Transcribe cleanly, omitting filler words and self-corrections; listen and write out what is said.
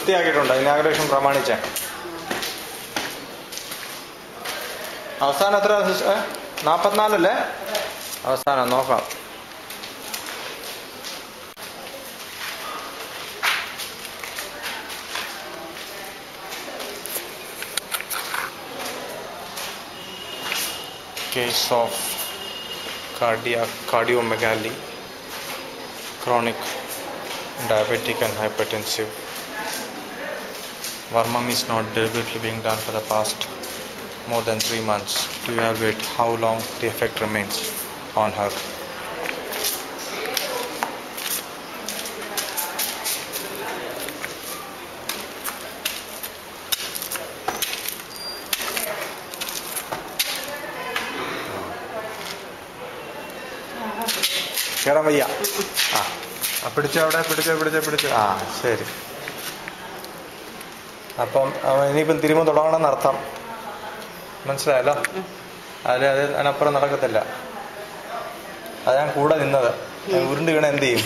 വൃത്തിയാക്കിയിട്ടുണ്ട് inauguration പ്രമാണിച്ച്. അവസാനം എത്ര 44 അവസാനം നോക്കാം. Case of cardiomegaly, chronic diabetic and hypertensive. Varmam is not deliberately being done for the past more than 3 months to evaluate how long the effect remains on her. കയറാൻ വയ്യ. പിടിച്ചോ അവിടെ, പിടിച്ചോ. ശരി. അപ്പം ഇനിയിപ്പം തിരുമ്പ് തുടങ്ങണമെന്ന് അർത്ഥം. മനസ്സിലായല്ലോ? അതിനപ്പുറം നടക്കത്തില്ല. അത് ഞാൻ കൂടെ നിന്നത്. ഉരുണ്ട് വീണ എന്ത് ചെയ്യും?